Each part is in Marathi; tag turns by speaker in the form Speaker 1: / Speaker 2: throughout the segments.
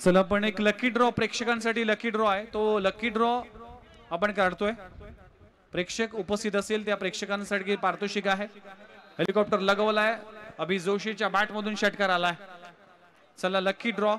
Speaker 1: चला आपण एक लकी ड्रॉ प्रेक्षकांसाठी लकी ड्रॉ आहे तो लकी ड्रॉ आपण काढतोय। प्रेक्षक उपस्थित असेल त्या प्रेक्षकांसाठी पारितोषिक आहे। हेलिकॉप्टर लगवलाय अभि जोशीच्या बॅट मधून षटकार आलाय। चला लकी ड्रॉ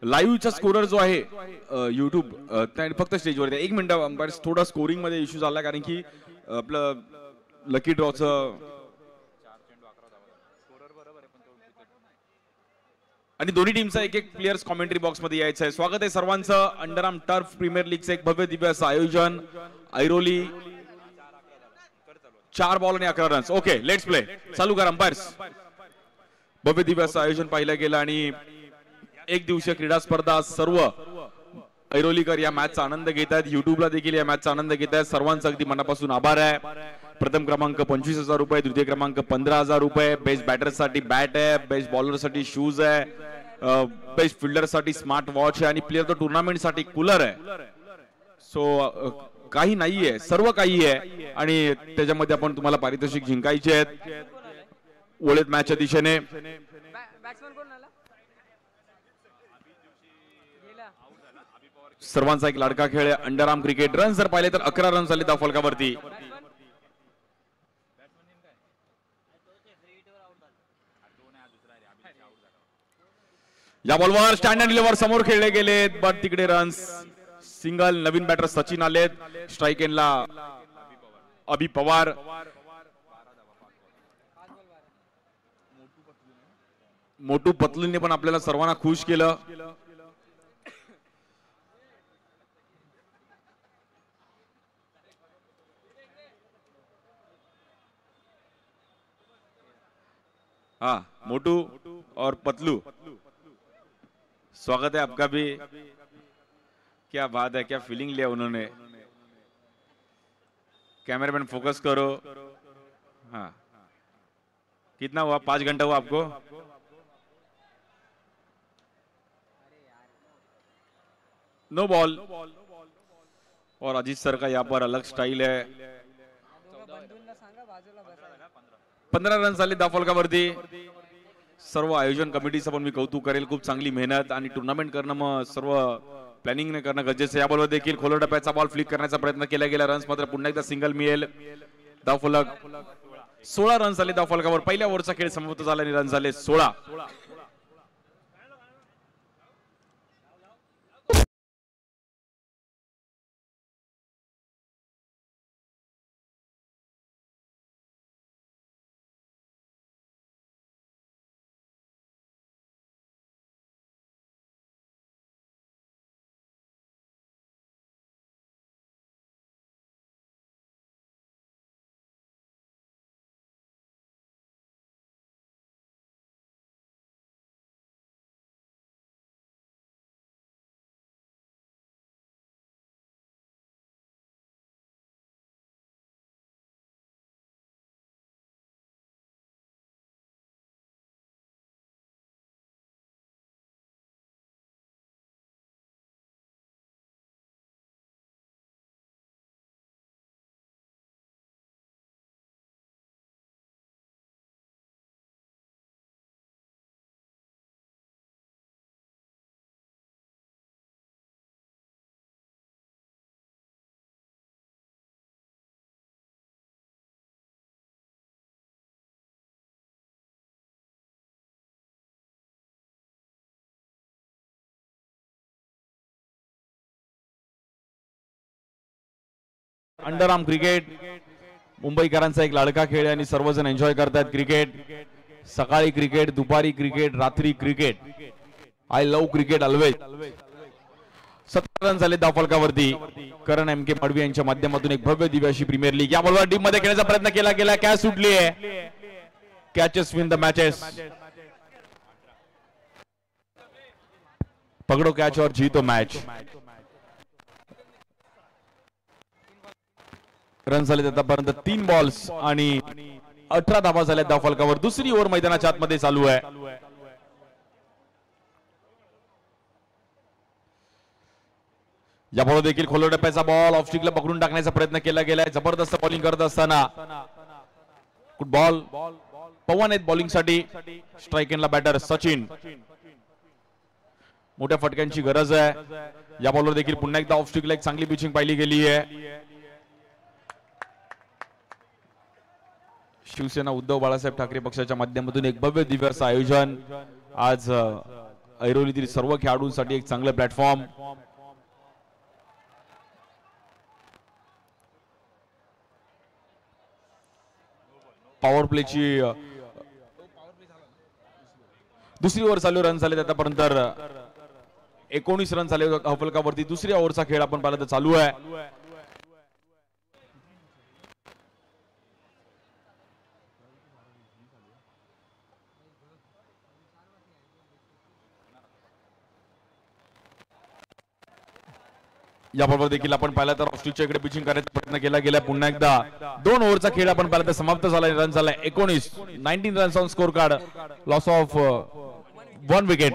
Speaker 2: लाईव्हचा स्कोरर जो आहे YouTube त्याने फक्त स्टेजवर एक मिनिट अंपायर थोडा स्कोरिंग मध्ये इश्यू झाला कारण की आपलं लकी ड्रॉचं आणि दोन्ही टीमचा एक एक प्लेयर्स कॉमेंट्री बॉक्स मध्ये यायचं आहे। स्वागत आहे सर्वांचं अंडरआर्म टर्फ प्रीमियर लीगचं एक भव्य दिव्य असं आयोजन ऐरोली 4 बॉल आणि 11 रन्स। ओके लेट्स प्ले चालू करा अंपायर्स। भव्य दिव्य असं आयोजन पाहिलं गेलं आणि एक दिवसीय क्रीडा स्पर्धा सर्व ऐरोलीकर या मॅचचा आनंद घेत आहेत। युट्यूबला देखील या मॅचचा आनंद घेत आहेत। सर्वांचा अगदी मनापासून आभार आहे। प्रथम क्रमांक 25,000 रुपये, द्वितीय क्रमांक 15,000 रुपये, बेस्ट बॅटरसाठी बॅट आहे, बेस्ट बॉलरसाठी शूज आहे, बेस्ट फिल्डरसाठी स्मार्ट वॉच आहे आणि प्लेअर ऑफ द टुर्नामेंटसाठी कूलर आहे। सो काही नाहीये सर्व काही आहे आणि त्याच्यामध्ये आपण तुम्हाला पारितोषिक जिंकायचे आहेत। ओळेत मॅचच्या दिशेने सर्वांचा एक लाडका खेळ आहे अंडरआर्म क्रिकेट। रन जर पाहिले तर 11 रन झाले धाव फलकावरती। या बॉलवर स्टँड अँड डिलिव्हर समोर खेळले गेलेत बट तिकडे रन्स सिंगल। नवीन बॅटर सचिन आलेत, स्ट्राइक एंडला अभि पवार। मोटू पतलूने पण आपल्याला सर्वांना खुश केलं। हाँ मोटू और पतलू, स्वागत है आपका भी। क्या बात है, क्या फीलिंग लिया उन्होंने। कैमरामैन फोकस करो। हाँ, कितना हुआ? 5 घंटा हुआ आपको? No ball. और अजीत सर का यहाँ पर अलग स्टाईल है। 15 रन झाले धावफलकावरती। सर्व आयोजन कमिटीचं पण मी कौतुक करेल, खूप चांगली मेहनत आणि टुर्नामेंट करणं मग सर्व प्लॅनिंग ने करणं गरजेचं. या बॉलवर देखील खोल टप्प्याचा बॉल फ्लिक करण्याचा प्रयत्न केला गेला. रन्स मात्र पुन्हा एकदा सिंगल मिळेल. धावफलक 16 रन झाले धावफलकावर. पहिल्या ओव्हरचा खेळ समाप्त झाला आणि रन झाले 16. अंडरआर्म क्रिकेट मुंबईकरांचा एक लाडका खेळ आहे आणि सर्वजण एन्जॉय करतात क्रिकेट. सकाळी क्रिकेट, दुपारी क्रिकेट, रात्री cricket. I love cricket always. 17 run झाले धावफलकावरती. करण एम के मडवी यांच्या माध्यमातून एक भव्य दिव्य अशी प्रीमियर लीग. या बॉलवर टीम मध्ये खेळण्याचा प्रयत्न केला गेला. कॅच सुटली आहे. Catches win the matches. पकडो कॅच और जीतो मॅच. रन झाले आतापर्यंत 3 बॉल्स आणि 18 धावा झाल्या धावफलकावर. दुसरी ओव्हर मैदानाच्या आतमध्ये चालू आहे. या बॉल देखील खोल टप्प्याचा बॉल ऑफ स्टिकला पकडून टाकण्याचा प्रयत्न केला गेलाय. जबरदस्त बॉलिंग करत असताना गुड बॉल. पवन आहेत बॉलिंग साठी. स्ट्राईक एंडला बॅटर सचिन. मोठ्या फटक्यांची गरज आहे. या बॉलवर देखील पुन्हा एकदा ऑफ स्टिकला एक चांगली पिचिंग पाहिली गेली आहे. शिवसेना उद्धव बाळासाहेब ठाकरे पक्षाच्या माध्यमातून एक भव्य दिव्य असं आयोजन. आज ऐरोलीतील सर्व खेळाडूंसाठी एक चांगलं प्लॅटफॉर्म. पॉवर प्लेची दुसरी ओव्हर चालू. रन झाले आतापर्यंत 19 रन झाले धावफलकावरती. दुसऱ्या ओव्हरचा खेळ आपण पाहिला तर चालू आहे. या बॉलवर देखील आपण पाहिलं तर ऑस्ट्रेलियाच्या इकडे पिचिंग करण्याचा प्रयत्न केला गेला. पुन्हा एकदा 2 ओव्हरचा खेळ आपण पाहिला तर समाप्त झाला. रन झाला 19 runs on score card. Loss of 1 wicket.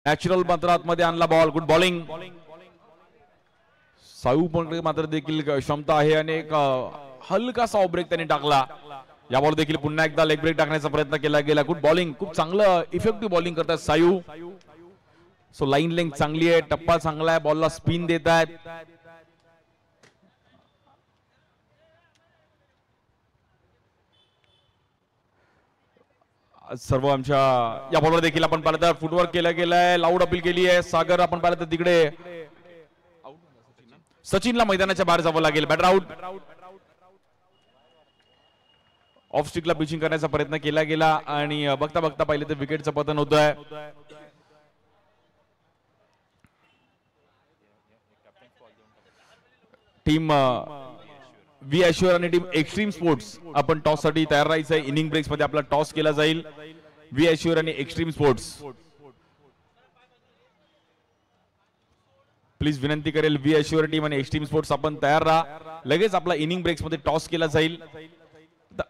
Speaker 2: Natural मात्र आतमध्ये आणला बॉल. Good bowling. साऊ पण मात्र देखील क्षमता आहे आणि एक हलकासा ऑफ ब्रेक त्यांनी टाकला. या बॉल देखील पुन्हा एकदा लेग ब्रेक टाकण्याचा प्रयत्न केला गेला. Good bowling. खूप चांगलं इफेक्टिव्ह बॉलिंग करतात सायू. सो लाईन लेंथ चांगली आहे, टप्पा चांगला आहे, बॉलला स्पिन देत आहेत. सर्व आमच्या या बॉलवर देखील आपण पाहिलं तर फुटवर्क केलं गेलंय. लाऊड अपील केली आहे. सागर आपण पाहिलं तर तिकडे सचिनला मैदानाच्या बाहेर जावं लागेल. Batter out. ऑफ स्टिकला पिचिंग करण्याचा प्रयत्न केला गेला आणि बघता बघता पाहिलं तर विकेटचं पतन होत आहे. टीम वी ॲश्युअर आणि टीम एक्स्ट्रीम स्पोर्ट्स आपण टॉस साठी तयार राहायचं आहे. इनिंग ब्रेक्स मध्ये आपला टॉस केला जाईल. वी ॲश्युअर आणि एक्स्ट्रीम स्पोर्ट्स प्लीज विनंती करेल. वी ॲश्युअर टीम आणि एक्स्ट्रीम स्पोर्ट्स आपण तयार राहा. लगेच आपला इनिंग ब्रेक्स मध्ये टॉस केला जाईल.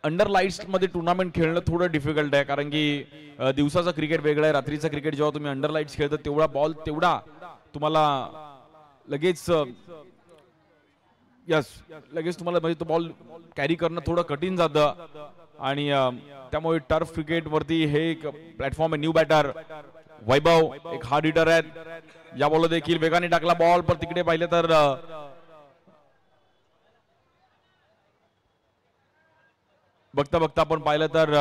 Speaker 2: अंडर लाईट्स मध्ये टुर्नामेंट खेळणं थोडं डिफिकल्ट आहे कारण की दिवसाचा क्रिकेट वेगळा आहे. रात्रीचा क्रिकेट जेव्हा तुम्ही अंडर लाईट्स खेळता तेवढा बॉल तेवढा तुम्हाला लगेच लगेच तुम्हाला म्हणजे तो बॉल कॅरी करणं थोडं कठीण जातं आणि त्यामुळे टर्फ क्रिकेट वरती हे एक प्लॅटफॉर्म आहे. न्यू बॅटर वैभव एक हार्ड हिटर आहेत. या बॉल देखील वेगाने टाकला बॉल पण तिकडे पाहिलं तर बघता बघता आपण पाहिलं तर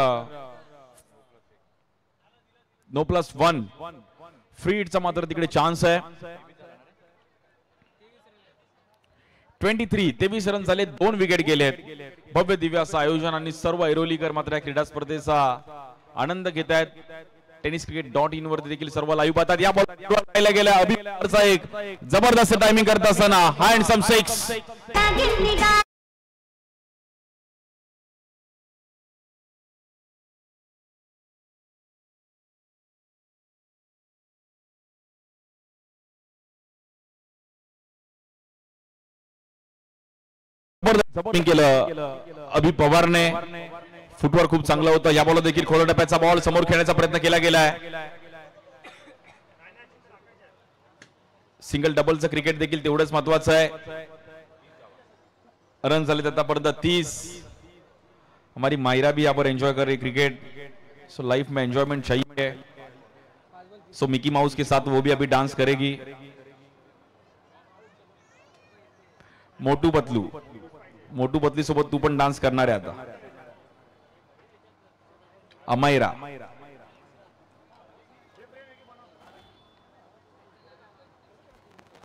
Speaker 2: No+1 फ्री हिटचा मात्र तिकडे चान्स आहे. 23 रन झाले, 2 विकेट गेलेत. भव्य दिव्य असं आयोजन आणि सर्व ऐरोलीकर मात्र या क्रीडा स्पर्धेचा आनंद घेत आहेत. tenniscricket.in वरती देखील सर्व लाईव्ह पाहतात. या बॉल पाहायला गेला अभिषेकचा एक जबरदस्त टायमिंग करत असताना हँडसम सिक्स. केलं अभि पवारने. फुटवर्क खूप चांगलं होतं. या बॉल देखील खोल टप्प्याचा बॉल समोर खेळण्याचा प्रयत्न केला गेलाय. सिंगल डबलचं क्रिकेट देखील तेवढंच महत्वाचं आहे. रन झाले आतापर्यंत 30. हमारी मायरा भी यहाँ पर एंजॉय कर रही क्रिकेट. सो लाइफ में एंजॉयमेंट चाहिए. सो मिकी माउस के साथ वो भी अभी डांस करेगी. मोटू पतली सोबत तू पण डान्स करणार आहे आता. अमायरा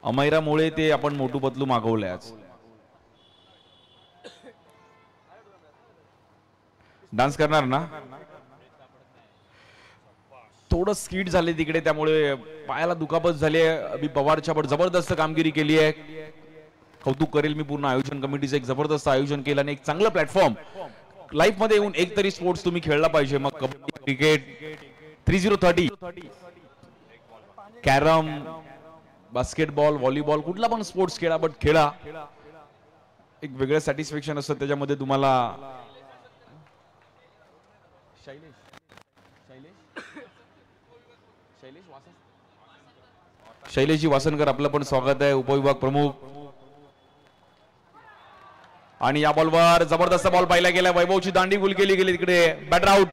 Speaker 2: अमायरामुळे ते आपण मोटू पतलू मागवलंय आज. डान्स करणार ना. थोडं स्किड झाले तिकडे त्यामुळे पायाला दुखापत झाली आहे. अभि पवारच्या पण जबरदस्त कामगिरी केली आहे. कौतुक करेल मी पूर्ण आयोजन कमिटीचं. एक जबरदस्त आयोजन केलं आणि एक चांगलं प्लॅटफॉर्म. लाईफ मध्ये येऊन एक तरी स्पोर्ट्स तुम्ही खेळला पाहिजे. मग kabaddi, cricket, 3030, carrom, basketball, volleyball, कुठला पण स्पोर्ट्स खेळा बट खेळा. एक वेगळं सॅटिस्फॅक्शन असतं त्याच्यामध्ये तुम्हाला. शैलेशजी वासनकर आपलं पण स्वागत आहे. उपविभाग प्रमुख. आणि या बॉलवर जबरदस्त बॉल पाहिला गेला. वैभवची दांडी गुल केली गेली तिकडे. Batter out.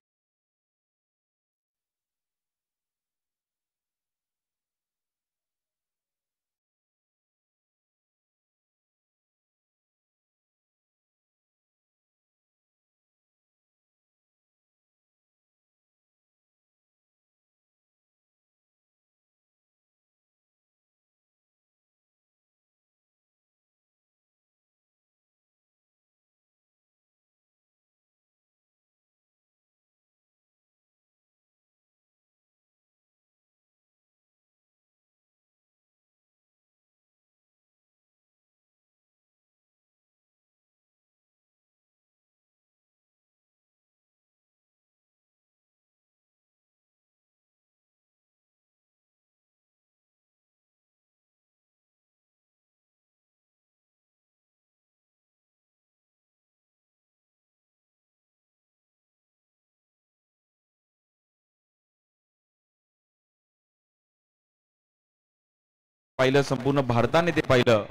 Speaker 2: पाहिलं, संपूर्ण भारताने ते पाहिलं.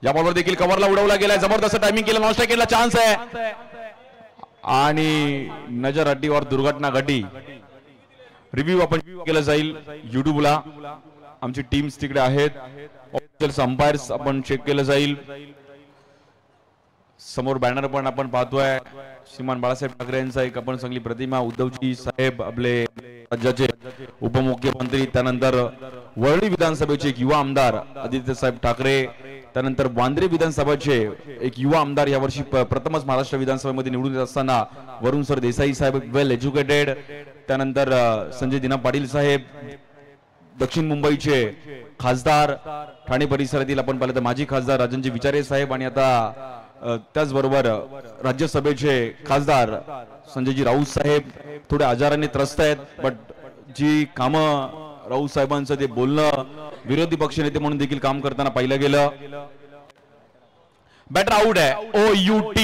Speaker 2: या बॉलवर देखील कव्हरला उडवला गेलाय, जबरदस्त टायमिंग केलं, नॉन केला, चान्स आहे आणि नजर अड्डीवर दुर्घटना घडली. रिव्ह्यू आपण केलं जाईल युट्यूबला, आमची टीम्स तिकडे आहेत, ऑफिशियल अंपायर्स आपण चेक केलं जाईल. समोर बॅनर पण आपण पाहतोय, श्रीमान बाळासाहेब ठाकरे यांचा एक आपण चांगली प्रतिमा, उद्धवजी साहेब आपले राज्याचे उपमुख्यमंत्री, त्यानंतर वरळी विधानसभेचे एक युवा आमदार आदित्य साहेब ठाकरे, त्यानंतर वांद्रे विधानसभेचे एक युवा आमदार यावर्षी प्रथमच महाराष्ट्र विधानसभेमध्ये निवडून येत असताना वरुण सर देसाई साहेब, वेल एज्युकेटेड. त्यानंतर संजय दिना पाटील साहेब, दक्षिण मुंबईचे खासदार, ठाणे परिसरातील आपण पाहिलं तर माजी खासदार राजनजी विचारे साहेब, आणि आता त्याचबरोबर राज्यसभेचे खासदार संजयजी राऊत साहेब थोडे आजाराने त्रस्त आहेत, बट जी कामं राऊत साहेबांचं ते बोलणं, विरोधी पक्षनेते म्हणून देखील काम करताना पाहिलं गेलं. बॅटर आउट आहे OUT.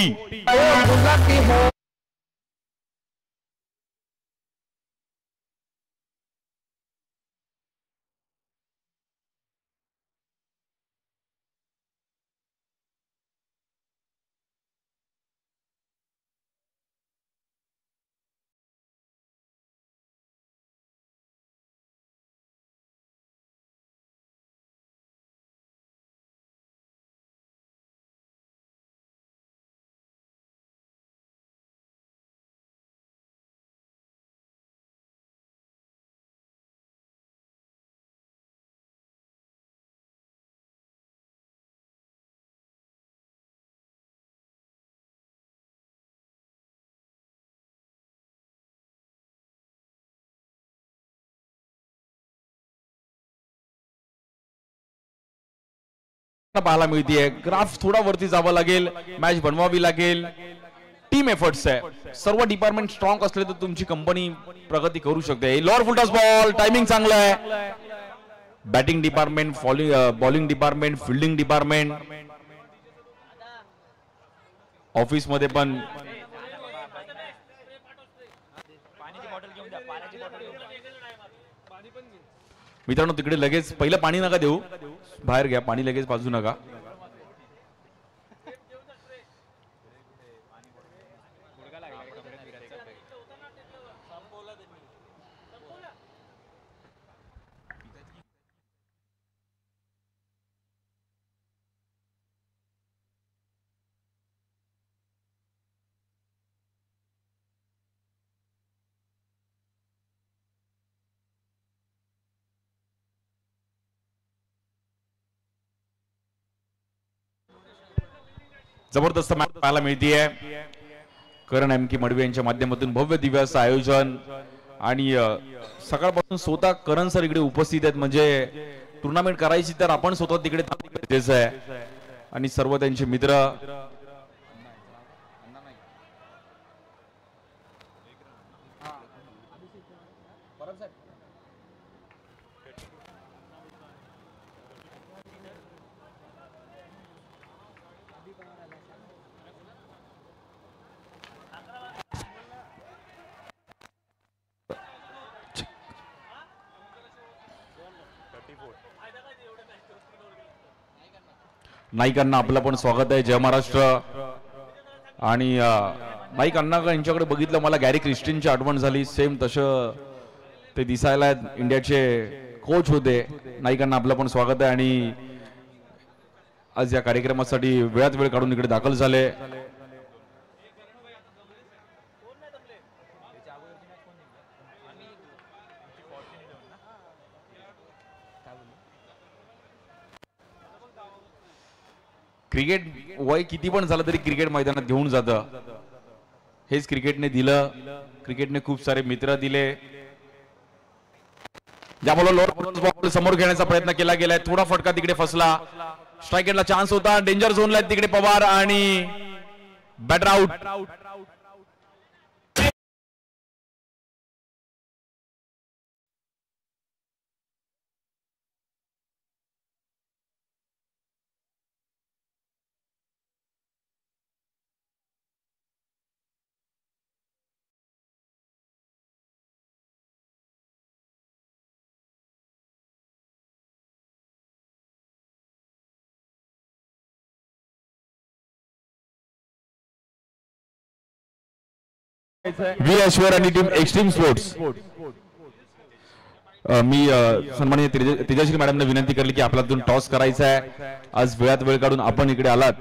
Speaker 2: पाहायला मिळतीये, ग्राफ थोडा वरती जावं लागेल, मॅच बनवावी लागेल. टीम एफर्ट्स आहे, सर्व डिपार्टमेंट स्ट्रॉंग असले तर तुमची कंपनी प्रगती करू शकते. लोअर फुलटॉस बॉल, टायमिंग चांगलं आहे. Batting department, bowling department, fielding department, office मध्ये पण मित्रांनो तिकडे लगेच पहिलं पाणी नका देऊ, बाहेर घ्या पाणी, लगेच पाजू नका. जबरदस्त मॅच पाहायला मिळतीये. करण एम के मडवी यांच्या माध्यमातून भव्य दिव्य असं आयोजन, आणि सकाळपासून स्वतः करण सर इकडे उपस्थित आहेत. म्हणजे टुर्नामेंट करायची तर आपण स्वतः तिकडे गरजेचं आहे, आणि सर्व त्यांचे मित्र. नाईकांना आपलं पण स्वागत आहे, जय महाराष्ट्र. आणि नाईक अण्णा यांच्याकडे बघितलं, मला गॅरी क्रिस्टिनची आठवण झाली. सेम तसं ते दिसायला इंडियाचे कोच होते. नाईकांना आपलं पण स्वागत आहे, आणि आज या कार्यक्रमासाठी वेळात वेळ काढून इकडे दाखल झाले. क्रिकेट वय किती पण झालं तरी क्रिकेट मैदानात घेऊन जातं, हेच क्रिकेटने दिलं. क्रिकेटने खूप सारे मित्र दिले. ज्यामुळे लोअर समोर घेण्याचा प्रयत्न केला गेलाय, थोडा फटका तिकडे फसला, स्ट्राइक एंडला चान्स होता, डेंजर झोनला तिकडे पवार, आणि बॅटर आउट. व्ही ऐश्वर आणि टीम एक्स्ट्रीम स्पोर्ट्स. मी सन्माननीय तेजश्री मॅडमने विनंती करली की आपल्यातून टॉस करायचा आहे. आज वेळात वेळ काढून आपण इकडे आलात.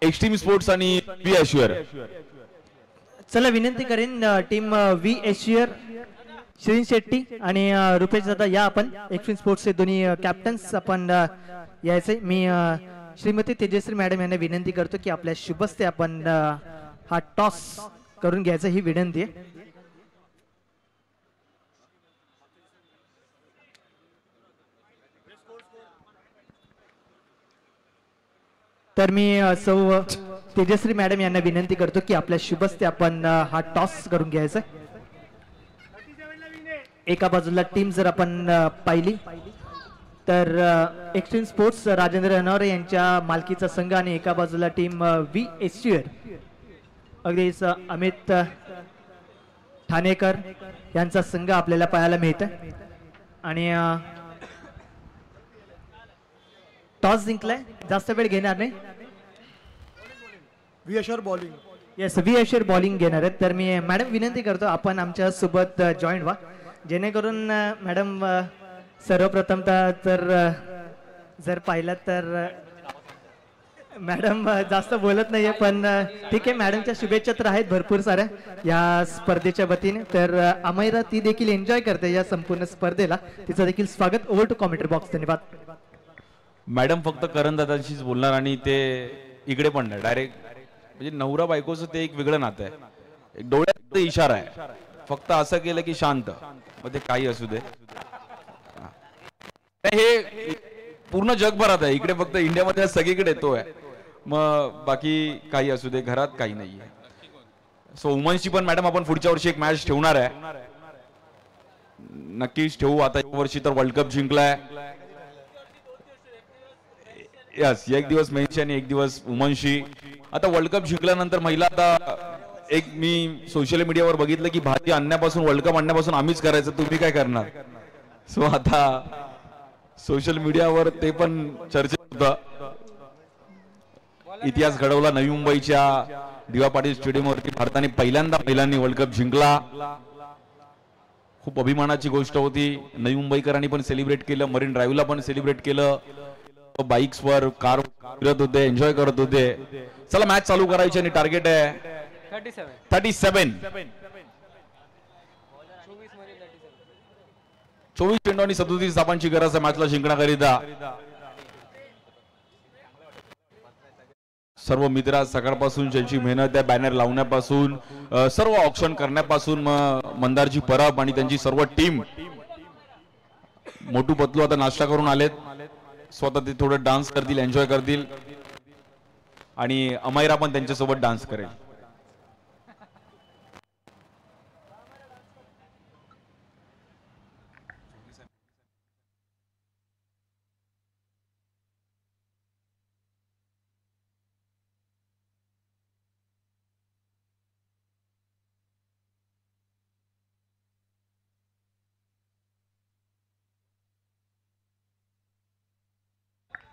Speaker 2: एक्स्ट्रीम स्पोर्ट्स आणि व्ही ऐश्वर.
Speaker 3: चला विनंती करेन टीम व्ही ऐश्वर श्रीन शेट्टी आणि रुपेश दादा या आपण एक्स्ट्रीम स्पोर्ट्सचे दोन्ही कॅप्टन्स आपण यायचे. मी श्रीमती तेजश्री मॅडम यांना विनंती करतो की आपल्या शुभस्ते आपण हा टॉस करून घ्यायचं ही विनंती आहे. तर मी सौ तेजश्री मॅडम यांना विनंती करतो की आपल्या शुभस्ते आपण हा टॉस करून घ्यायचा. एका बाजूला टीम जर आपण पाहिली तर एक्स्ट्रीम स्पोर्ट्स राजेंद्र अनावरे यांच्या मालकीचा संघ आणि एका बाजूला टीम व्ही ऐश्वर अगदीच अमित ठाणेकर यांचा संघ आपल्याला पाहायला मिळत आहे. आणि टॉस जिंकलाय, जास्त वेळ घेणार नाही.
Speaker 4: V Aishwar bowling.
Speaker 3: Yes, V Aishwar bowling घेणार आहेत. तर मी मॅडम विनंती करतो आपण आमच्या सोबत जॉईन व्हा जेणेकरून मॅडम सर्वप्रथमतः तर जर पाहिलं तर मॅडम जास्त बोलत नाहीये पण ठीक आहे. मॅडमच्या शुभेच्छा तर आहेत भरपूर साऱ्या या स्पर्धेच्या वतीने. तर अमैरा ती देखील एन्जॉय करते या संपूर्ण स्पर्धेला. तिचं देखील स्वागत. Over to commentary box. धन्यवाद.
Speaker 2: मॅडम फक्त करण दादाशीच बोलणार आणि ते इकडे पण नाही डायरेक्ट. म्हणजे नवरा बायकोचं ते एक वेगळं नातं आहे. एक डोळ्यात इशारा आहे. फक्त असं केलं की शांत. मग ते काही असू दे. हे पूर्ण जगभरात आहे. इकडे फक्त इंडियामध्ये सगळीकडे तो आहे. मग बाकी काही असू दे. घरात काही नाहीये. सो वुमन्सची पण मॅडम आपण पुढच्या वर्षी एक मॅच ठेवणार आहे. नक्कीच ठेवू. आता या वर्षी तर वर्ल्ड कप जिंकलाय. यस, एक दिवस मेन्सची आणि एक दिवस वुमन्सची. आता वर्ल्ड कप जिंकल्यानंतर महिला आता एक मी सोशल मीडियावर बघितलं की भारतीय आणण्यापासून वर्ल्ड कप आणण्यापासून आम्हीच करायचं, तुम्ही काय करणार. सो आता सोशल मीडियावर ते पण चर्चेत होतं. इतिहास घडवला नवी मुंबईच्या दिवा पाटील स्टेडियमवरती भारताने पहिल्यांदा महिलांनी वर्ल्ड कप जिंकला. खूप अभिमानाची गोष्ट होती. नवी मुंबईकरांनी पण सेलिब्रेट केलं. मरीन ड्राईव्हला पण सेलिब्रेट केलं. बाईक्स वर कार फिरत होते, एन्जॉय करत होते. चला मॅच चालू करायची आणि टार्गेट आहे 37. 24 चेंडू आणि 37 धावांची गरज आहे मॅचला जिंकण्याकरिता. सर्व मित्र सकाळपासून ज्यांची मेहनत आहे, बॅनर लावण्यापासून सर्व ऑप्शन करण्यापासून मंदारजी परब आणि त्यांची सर्व टीम. मोटू पतलू आता नाश्ता करून आलेत. स्वतः ते थोडं डान्स करतील, एन्जॉय करतील आणि अमैरा पण त्यांच्यासोबत डान्स करेल.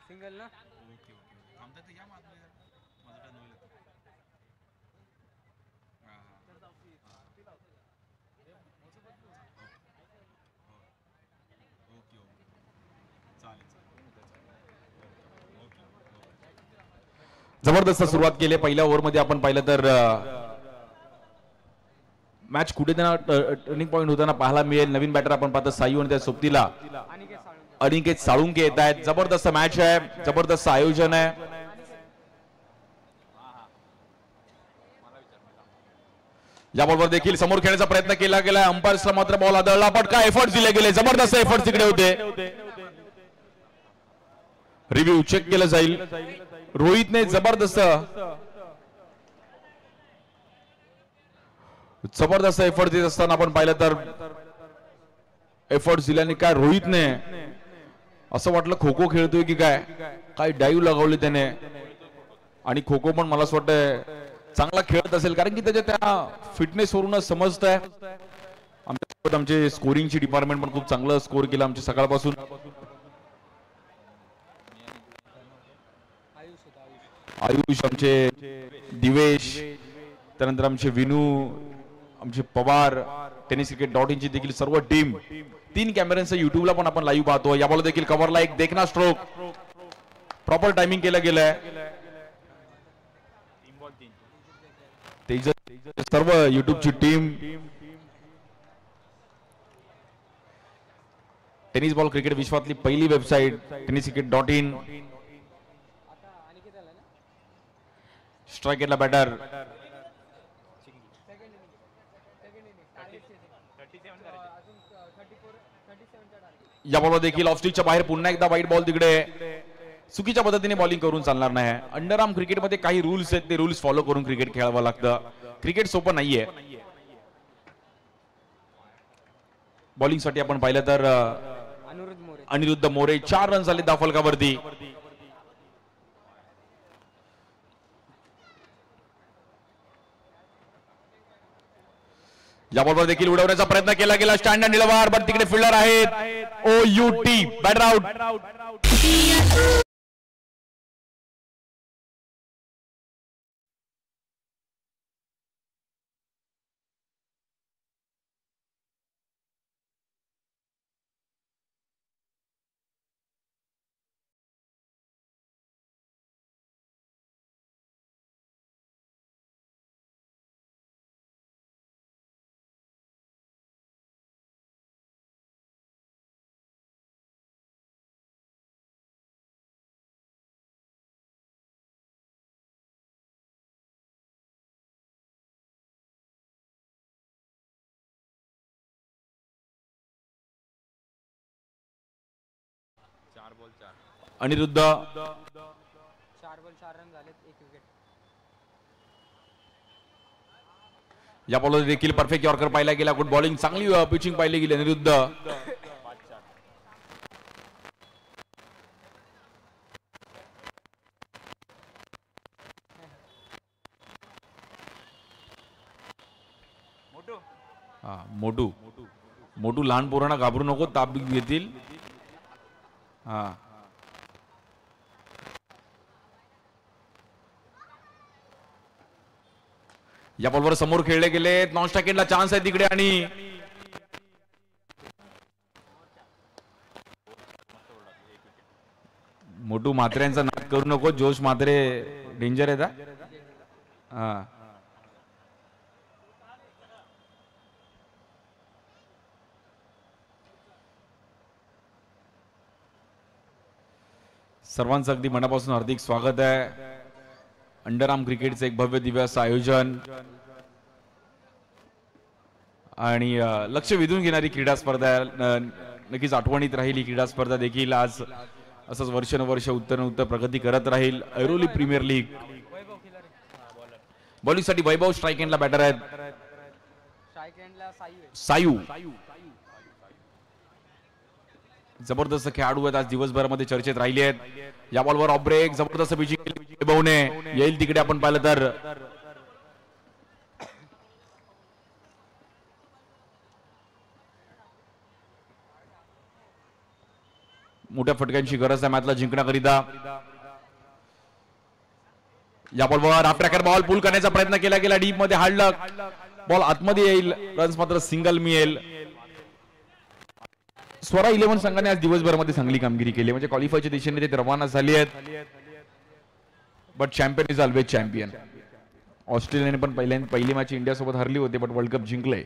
Speaker 5: सिंगल ना.
Speaker 2: जबरदस्त सुरुवात केली. पहिल्या ओव्हरमध्ये आपण पाहिलं तर मॅच कुठे त्यांना टर्निंग पॉईंट होताना पाहायला मिळेल. नवीन बॅटर आपण पाहतो सायू आणि त्या सोबतीला अनिकेत साळुंके येत आहेत. जबरदस्त मॅच आहे, जबरदस्त आयोजन आहे. याबरोबर देखील समोर खेळण्याचा प्रयत्न केला गेला. अंपायर्सला मात्र बॉल आदळला. पटका एफर्ट दिले गेले. जबरदस्त एफर्ट तिकडे होते. रिव्ह्यू चेक केलं जाईल. रोहितने जबरदस्त एफर्ट देत असताना आपण पाहिलं तर एफर्ट दिल्याने काय रोहितने असं वाटलं खो खो खेळतोय की काय डाईव्ह लगावले त्याने. आणि खो खो पण मला असं वाटतं चांगला खेळत असेल कारण की त्याच्या त्या फिटनेस वरूनच समजतंय. आमचे स्कोरिंगची डिपार्टमेंट पण खूप चांगलं स्कोर केलं आमच्या सकाळपासून. आयुष, आमचे दिवेश, त्यानंतर आमचे विनू, आमचे पवार, टेनिस क्रिकेट .in ची देखील सर्व टीम, 3 कॅमेऱ्यांचा युट्यूबला पण आपण लाईव्ह पाहतो. या बॉल देखील कव्हरला एक देखना स्ट्रोक, प्रॉपर टायमिंग केलं गेलंय. सर्व युट्यूबची टीम, टेनिस बॉल क्रिकेट विश्वातली पहिली website tennis cricket .in. Strike केला बॅटर, या बॉलवर देखील ऑफ स्टिकच्या बाहेर पुन्हा एकदा वाईट बॉल. तिकडे चुकीच्या पद्धतीने बॉलिंग करून चालणार नाही. अंडरआर्म क्रिकेटमध्ये काही रूल्स आहेत, ते रूल्स फॉलो करून क्रिकेट खेळावं लागतं. क्रिकेट सोपं नाहीये. बॉलिंग साठी आपण पाहिलं तर अनिरुद्ध मोरे 4 रन झाले धावफलकावरती. या बॉलवर देखील उडवण्याचा प्रयत्न केला गेला. स्टँड निळवार, पण तिकडे फिल्डर आहेत. OUT batter out. Aniruddh
Speaker 5: 4 ball 4 run झालेत, 1 विकेट.
Speaker 2: या बॉलवर देखील परफेक्ट यॉर्कर पाहिला गेला. गुड बॉलिंग, चांगली पिचिंग पाहिली गेली. अनिरुद्ध मोटू मोटू लहान पोरांना घाबरू नको, ताप घेतील. हा, या बॉलवर समोर खेळले गेले. नॉन स्ट्राइकला चान्स आहे तिकडे आणि मोटू म्हात्र्यांचा नाद करू नको. जोश म्हात्रे डेंजर आहे. हा, सर्वांचं अगदी मनापासून हार्दिक स्वागत आहे. अंडरआर्म क्रिकेटचं एक भव्य दिव्य असं आयोजन आणि लक्ष वेधून घेणारी क्रीडा स्पर्धा आहे. नक्कीच आठवणीत राहील ही क्रीडा स्पर्धा देखील. आज असंच वर्षानुवर्ष उत्तर प्रगती करत राहील. Airoli premier league. बॉलिंग साठी वैभव, स्ट्राइक एंडला बॅटर आहेत
Speaker 5: स्ट्राइक एंडला
Speaker 2: सायू. जबरदस्त खेळाडू आहेत, आज दिवसभरामध्ये चर्चेत राहिले आहेत. या बॉलवर ऑफ ब्रेक, जबरदस्त पिचिंग वैभवने. येईल तिकडे आपण पाहिलं तर मोठ्या फटक्यांची गरज आहे मॅचला जिंकण्याकरिता. या बॉलवर आफ्टर ट्रॅकर बॉल पुल करण्याचा प्रयत्न केला गेला. डीप मध्ये हाडलं, बॉल आतमध्ये येईल. रन्स मात्र सिंगल मिळेल. स्वरा 11 संघाने आज दिवसभरामध्ये चांगली कामगिरी केली. म्हणजे क्वालिफायच्या दिशेने ते रवाना झाली आहेत. But champion is always champion. ऑस्ट्रेलियाने पण पहिली मॅच इंडिया सोबत हरली होती, बट वर्ल्ड कप जिंकले.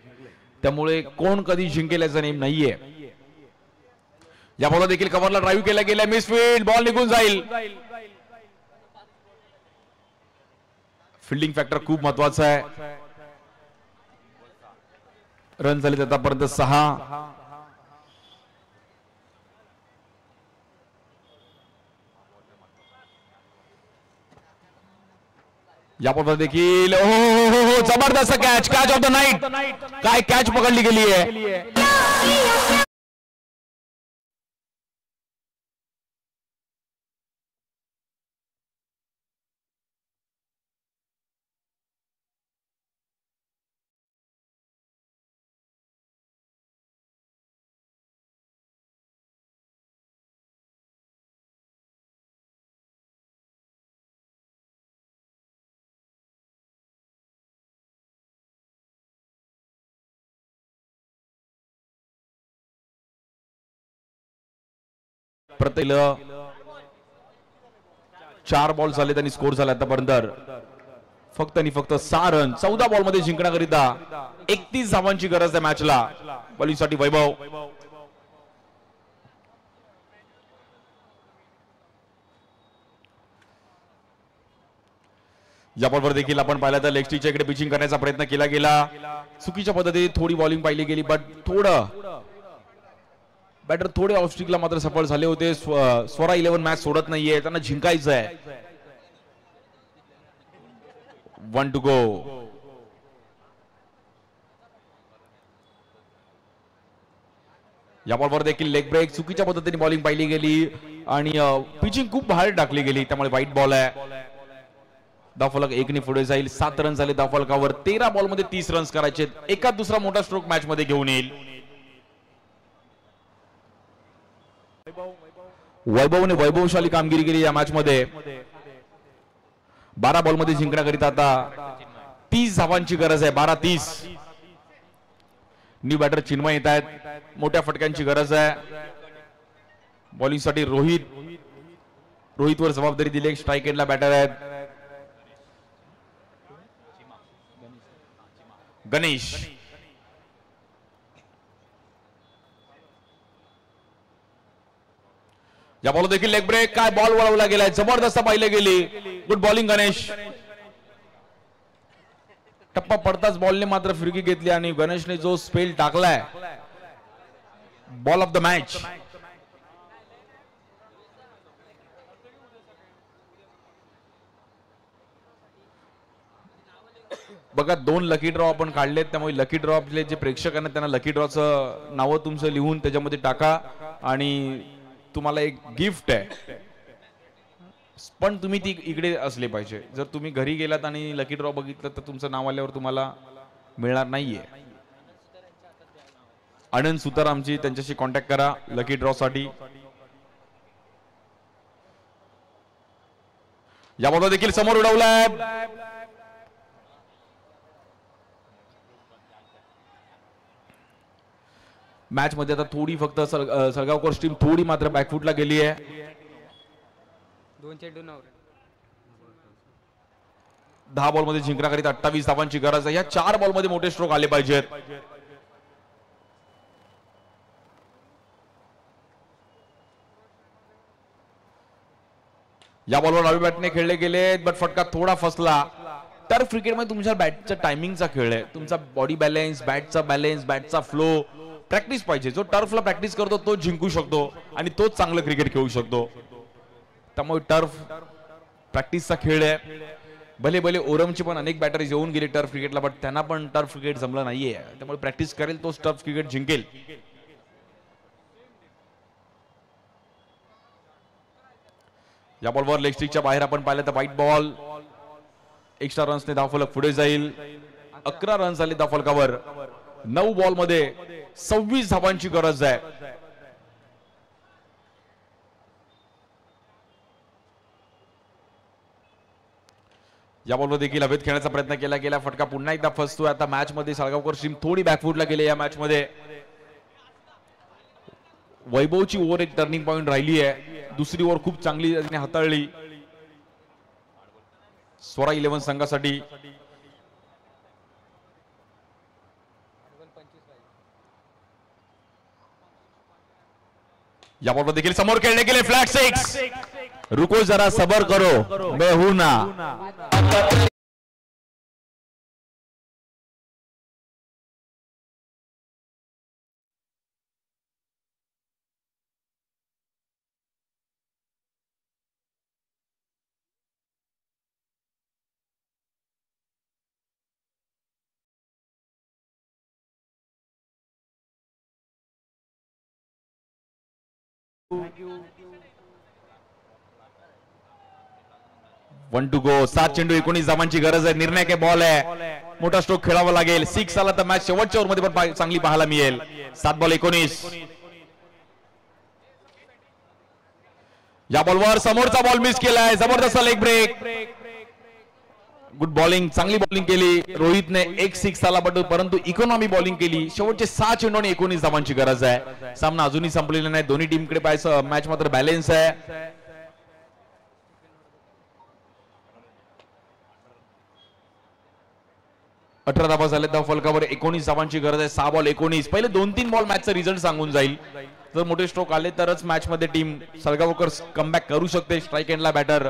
Speaker 2: त्यामुळे कोण कधी जिंकेल याचा नेम नाहीये. या बॉलला देखील कव्हरला ड्राईव्ह केला गेला. मिसफील्ड, बॉल निघून जाईल. फिल्डिंग फॅक्टर खूप महत्वाचा आहे. रन झाले आतापर्यंत 6. या बॉलवर देखील जबरदस्त कॅच ऑफ द नाईट. काय कॅच पकडली गेली आहे. प्रत्येक 4 बॉल झाले त्यांनी स्कोर झाला आतापर्यंत फक्त आणि फक्त 6 रन 14 बॉल मध्ये जिंकण्याकरिता 31 धावांची गरज आहे मॅचला. बॉलिंगसाठी वैभव. या बॉलवर देखील आपण पाहिलं तर लेग स्टिकच्या इकडे पिचिंग करण्याचा प्रयत्न केला गेला. चुकीच्या पद्धतीने थोडी बॉलिंग पाहिली गेली बट बॅटर थोडे ऑफ स्टिकला मात्र सफल झाले होते. स्वरा 11 मॅच सोडत नाहीये, त्यांना जिंकायचं आहे. 1 to go. या बॉलवर देखील लेग ब्रेक चुकीच्या पद्धतीने बॉलिंग पाहिली गेली आणि पिचिंग खूप बाहेर टाकली गेली, त्यामुळे वाईट बॉल आहे. धावफलक 1 ने पुढे जाईल. 7 रन झाले धावफलकावर. 13 बॉल मध्ये 30 रन्स करायचे. एका दुसरा मोठा स्ट्रोक मॅच मध्ये घेऊन येईल. वैभवने वैभवशाली कामगिरी केली या मॅच मध्ये. 12 बॉल मध्ये जिंकण्याकरिता आता 30 धावांची गरज आहे. 12-30. न्यू बॅटर चिन्मय येत आहेत. मोठ्या फटक्यांची गरज आहे. बॉलिंग साठी रोहितवर जबाबदारी दिली. स्ट्राईक एंडला बॅटर आहेत गणेश. या बॉल देखील लेग ब्रेक. काय बॉल वळवला गेलाय, जबरदस्त पाहिले गेली. Good bowling Ganesh. टप्पा पडताच बॉलने मात्र फिरकी घेतली आणि गणेशने जो स्पेल टाकलाय, बॉल ऑफ द मॅच. बघा 2 लकी ड्रॉ आपण काढलेत, त्यामुळे लकी ड्रॉ आपले जे प्रेक्षक आहेत त्यांना लकी ड्रॉचं नावं तुमचं लिहून त्याच्यामध्ये टाका आणि तुम्हाला एक गिफ्ट आहे. पण तुम्ही ती इकडे असले पाहिजे. जर तुम्ही घरी गेलात आणि लकी ड्रॉ बघितलं तर तुमचं नाव आल्यावर तुम्हाला मिळणार नाहीये. आनंद सुतारामची त्यांच्याशी कॉन्टॅक्ट करा लकी ड्रॉ साठी. या बॉल देखील समोर उडवलाय. मॅच मध्ये आता थोडी फक्त सळगावकर टीम थोडी मात्र बॅकफुटला गेली आहे.
Speaker 5: 2 चेंडू 9.
Speaker 2: 10 बॉल मध्ये जिंकण्याकरिता 28 धावांची गरज आहे. या 4 बॉल मध्ये मोठे स्ट्रोक आले पाहिजेत. या बॉलवर डावी बॅटने खेळले गेले बट फटका थोडा फसला. टर्फ क्रिकेटमध्ये तुमच्या बॅटच्या टायमिंगचा खेळ आहे. तुमचा बॉडी बॅलन्स, बॅटचा फ्लो प्रॅक्टिस पाहिजे. जो टर्फला प्रॅक्टिस करतो तो जिंकू शकतो आणि तोच चांगलं क्रिकेट खेळू शकतो. त्यामुळे टर्फ प्रॅक्टिसचा खेळ आहे. भले भले ओरमचे पण अनेक बॅटर येऊन गेले टर्फ क्रिकेटला बट त्यांना पण टर्फ क्रिकेट जमलं नाहीये. त्यामुळे प्रॅक्टिस करेल तोच टर्फ क्रिकेट जिंकेल. या बॉलवर लेग स्टिकच्या बाहेर आपण पाहिलं तर व्हाईट बॉल. एक्स्ट्रा रन्सने धावफलक पुढे जाईल. 11 रन झाले धावफलकावर. 9 बॉल मध्ये 26 धावांची गरज आहे. या बॉलवर देखील हवेत खेळण्याचा प्रयत्न केला गेला. फटका पुन्हा एकदा फसतोय. आता मॅच मध्ये साळगावकर टीम थोडी बॅकफुटला गेली. या मॅच मध्ये वैभवची ओव्हर एक टर्निंग पॉइंट राहिली आहे. दुसरी ओव्हर खूप चांगली त्याने हाताळली स्वरा 11 संघासाठी. या बॉलवर देखील समोर खेळले गेले. फ्लॅट 6. रुको जरा सबर करो मैं हूं ना. One to go. 7 चेंडू 19 धावांची गरज आहे. निर्णायक बॉल आहे. मोठा स्ट्रोक खेळावा लागेल. 6 आला तर मॅच शेवटच्या ओव्हर मध्ये पण चांगली पाहायला मिळेल. 7 बॉल 19. या बॉलवर समोरचा बॉल मिस केलाय. जबरदस्त लेग ब्रेक. गुड बॉलिंग, चांगली बॉलिंग केली रोहितने. एक 6 आला परंतु इकॉनॉमी बॉलिंग केली. शेवटचे 6 चेंडू आणि 19 धावांची गरज आहे. सामना अजूनही संपलेला नाही. दोन्ही टीमकडे पाहायचं मॅच मात्र बॅलन्स आहे. अठरा धावा झाल्या त्या फलकावर 19 धावांची गरज आहे. 6 बॉल 19. पहिले 2-3 बॉल मॅचचा रिझल्ट सांगून जाईल. जर मोठे स्ट्रोक आले तरच मॅच मध्ये टीम सलगावकर कमबॅक करू शकते. स्ट्राईक एंडला बॅटर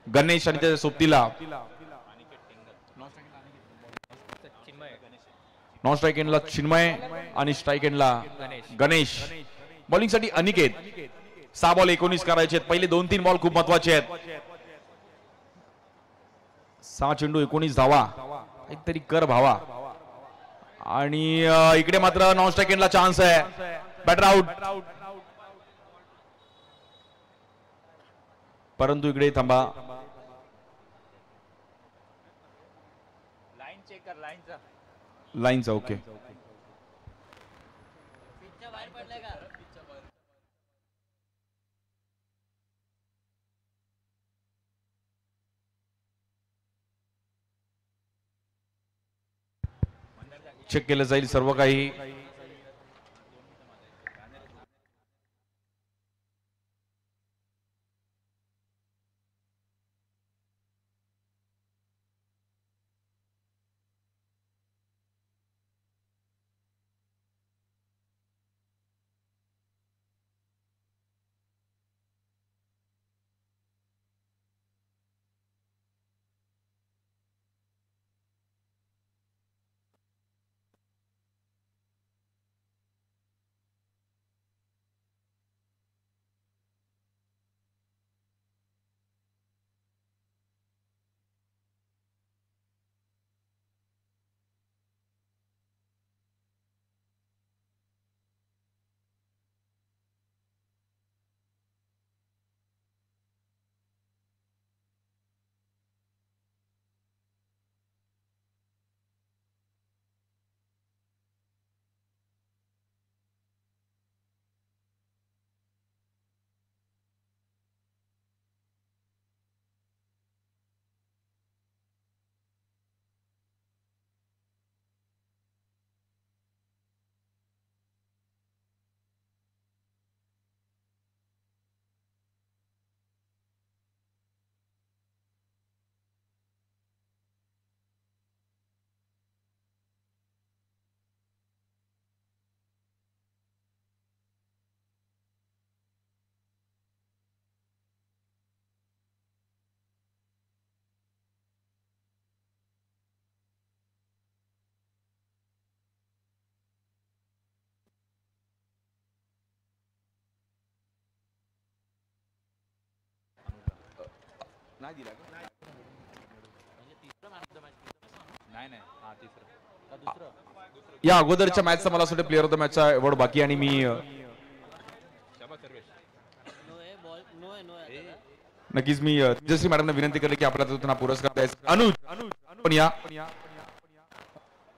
Speaker 2: गणेश आणि त्याच्या सोबतीला नॉन स्ट्राईक एंडला चिन्मय आणि स्ट्राईक एंडला गणेश. बॉलिंग साठी अनिकेत. 6 बॉल 19 करायचे आहेत. पहिले 2-3 बॉल खूप महत्वाचे आहेत. 6 चेंडू 19 धावा. काहीतरी कर भावा. आणि इकडे मात्र नॉन स्ट्राईक एंडला चान्स आहे. Batter out. परंतु इकडे थांबा. लाईनचा ओके. चेक केलं जाईल सर्व काही. या अगोदरच्या मॅचचा मला असं प्लेअर ऑफ द मॅचचा अवॉर्ड बाकी. आणि मी नक्कीच मी तेजस्वी मॅडमना विनंती केली की आपल्याला त्यांना पुरस्कार द्यायचा. अनुज या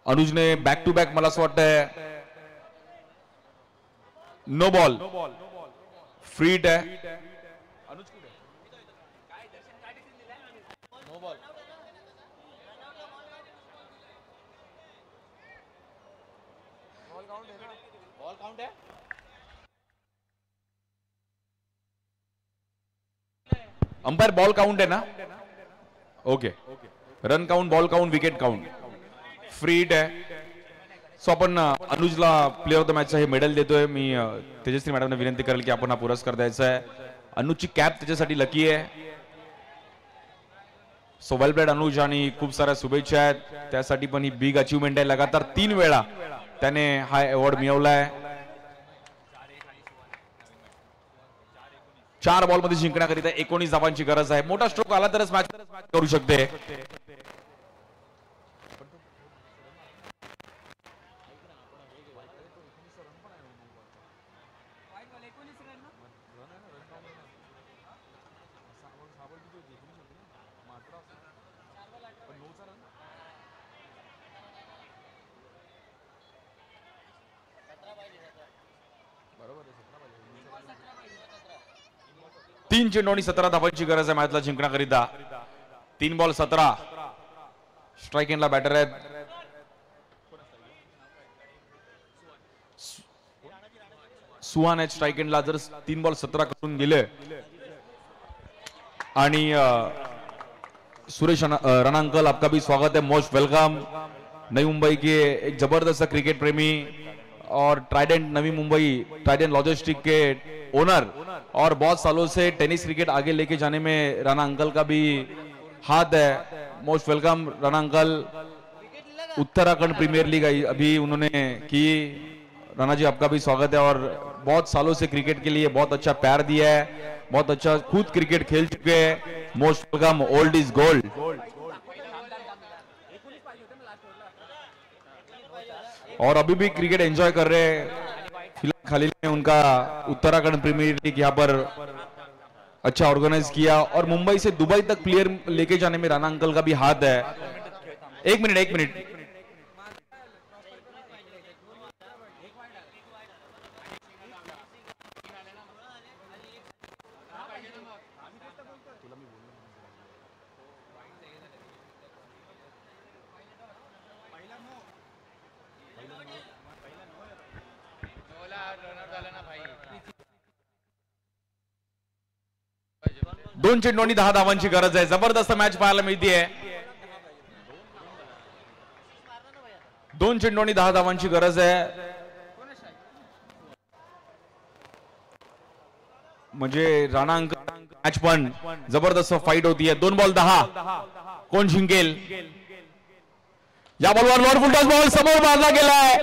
Speaker 2: अनुजने बॅक टू बॅक मला असं वाटतंय नो बॉल फ्रीट आहे. अंपायर बॉल काउंट आहे ना. Okay. Run count, ball count, wicket count, free hit आहे. सो आपण अनुजला प्लेअर ऑफ द मॅचचा हे मेडल देतोय. मी तेजस्वी मॅडमने विनंती करेल की आपण हा पुरस्कार द्यायचा आहे. अनुजची कॅप त्याच्यासाठी लकी आहे. सो वेल प्लेड अनुज आणि खूप साऱ्या शुभेच्छा आहेत. त्यासाठी पण ही बिग अचीवमेंट आहे. लगातार 3 वेळा त्याने हा अवॉर्ड मिळवलाय. 4 बॉल मध्ये जिंकण्याकरिता 19 धावांची गरज आहे. मोठा स्ट्रोक आला तरच मॅच करू शकते. तीन चेंडू आणि 17 धावांची गरज आहे मॅचला जिंकण्याकरिता. 3 बॉल 17. स्ट्राइक एंडला बॅटर आहेत सुहान आहेत स्ट्राइक एंडला. जर 3 बॉल 17 करून गेले आणि सुरेश राणा अंकल आपका भी स्वागत है, मोस्ट वेलकम. नई मुंबई के एक जबरदस्त क्रिकेट प्रेमी और Trident Navi Mumbai Trident logistic के ओनर और बहुत सालों से टेनिस क्रिकेट आगे लेके जाने में राणा अंकल का भी हाथ है. Most welcome Rana uncle. Uttarakhand premier league अभी उन्होंने की. राणा जी आपका भी स्वागत है और बहुत सालों से क्रिकेट के लिए बहुत अच्छा प्यार दिया है, बहुत अच्छा खुद क्रिकेट खेल चुके हैं. Most welcome. Old is gold. और अभी भी क्रिकेट एंजॉय कर रहे हैं. फिलहाल खालिल ने उनका उत्तराखंड प्रीमियर लीग यहाँ पर अच्छा ऑर्गेनाइज किया और मुंबई से दुबई तक प्लेयर लेके जाने में राणा अंकल का भी हाथ है. एक मिनट. दोन चेंडूंनी 10 धावांची गरज आहे. जबरदस्त मॅच पाहायला मिळते. 2 चेंडूंनी 10 धावांची गरज आहे. म्हणजे राणा अंकल मॅच पण जबरदस्त फाईट होतीये. 2 बॉल 10. कोण जिंकेल? या बॉलवर लॉर्ड फुलटॉस बॉल समोर मारला गेलाय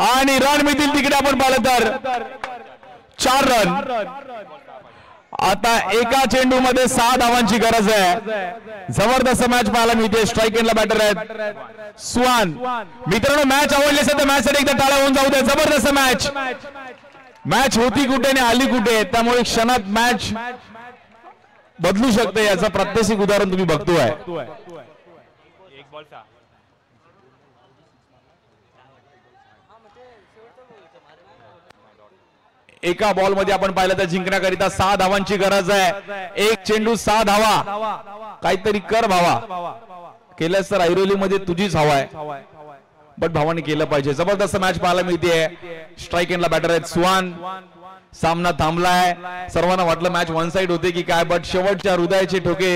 Speaker 2: आणि रन मिळतील तिकडे आपण पाहिलं तर 4 रन. आता एका चेंडू मध्ये 6 धावांची गरज आहे. जबरदस्त मॅच पाहायला मिळते. स्ट्राइक एंडला बॅटर आहेत सुहान. मित्रांनो मॅच आवडली असेल तर मॅच साठी एकदा टाळ्या होऊन जाऊ द्या. जबरदस्त मॅच होती कुठे आणि आली कुठे, त्यामुळे क्षणात मॅच बदलू शकते याचं प्रात्यक्षिक उदाहरण तुम्ही बघतोय. एका बॉल मध्ये आपण पाहिलं तर जिंकण्याकरिता 6 धावांची गरज आहे. एक चेंडू 6 धावा. काहीतरी कर भावा. केलंस तर ऐरोली मध्ये तुझीच हवा आहे, बट भावाने केलं पाहिजे. जबरदस्त मॅच पाहायला मिळते. स्ट्राइक एंडला बॅटर आहेत सुहान. सामना थांबलाय. सर्वांना वाटलं मॅच वन साइड होते की काय, बट शेवटच्या हृदयाचे ठोके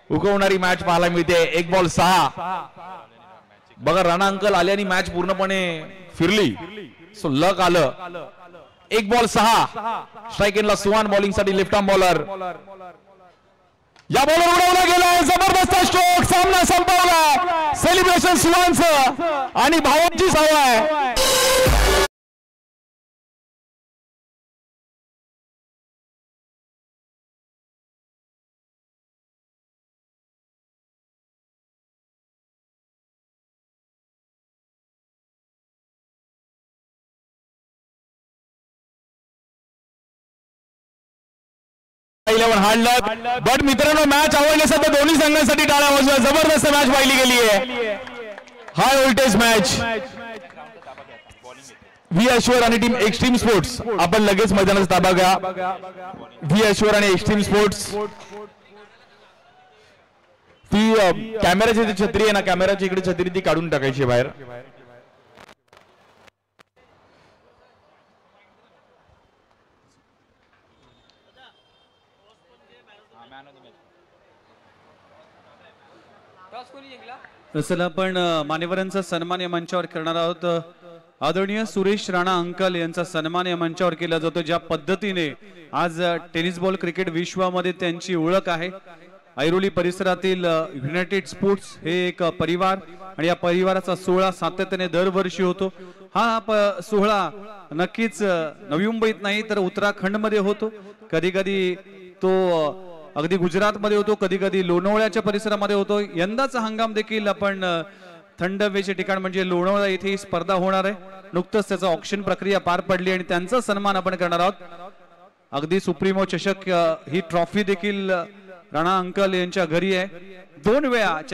Speaker 2: उगवणारी मॅच पाहायला मिळते. 1 बॉल 6. बघा राणा अंकल आले आणि मॅच पूर्णपणे फिरली. सो लक आलं. 1 बॉल 6. स्ट्राइक एंडला सुहान बॉलिंग साठी लेफ्ट आर्म बॉलर. या बॉलर उडवला गेलाय. जबरदस्त स्ट्रोक. सामना संपवला. सेलिब्रेशन सुहानचं आणि भावांचीच हवा आहे. हाडलं. बट मित्रांनो मॅच आवडली असेल तर दोन्ही संघांसाठी टाळ्या वाजवा. जबरदस्त मॅच पाहिली गेली आहे. High voltage match. व्ही ऐश्वर आणि टीम एक्स्ट्रीम स्पोर्ट्स आपण लगेच मैदानाचा ताबा घ्या. व्ही ऐश्वर आणि एक्स्ट्रीम स्पोर्ट्स. ती कॅमेराची जी छत्री आहे ना, कॅमेराची इकडे छत्री ती काढून टाकायची बाहेर.
Speaker 1: चला आपण मान्यवरांचा सन्मान या मंचावर करणार आहोत. आदरणीय सुरेश राणा अंकल यांचा सन्मान या मंचावर केला जातो. ज्या पद्धतीने आज टेनिस बॉल क्रिकेट विश्वामध्ये त्यांची ओळख आहे. ऐरोली परिसरातील युनायटेड स्पोर्ट्स हे एक परिवार आणि या परिवाराचा सोहळा सातत्याने दरवर्षी होतो. हा सोहळा नक्कीच नवी मुंबईत नाही तर उत्तराखंड मध्ये होतो. कधी कधी तो अगदी गुजरात मध्ये होतो, कधी कधी लोणावळ्याच्या परिसरामध्ये होतो. यंदाचा हंगाम देखील आपण थंड हवेचे ठिकाण म्हणजे लोणावळा येथे ही स्पर्धा होणार आहे. नुकतंच त्याचा ऑक्शन प्रक्रिया पार पडली आणि त्यांचा सन्मान आपण करणार आहोत. अगदी सुप्रीमो चषक ही ट्रॉफी देखील राणा अंकल यांच्या घरी आहे. 2 वेळा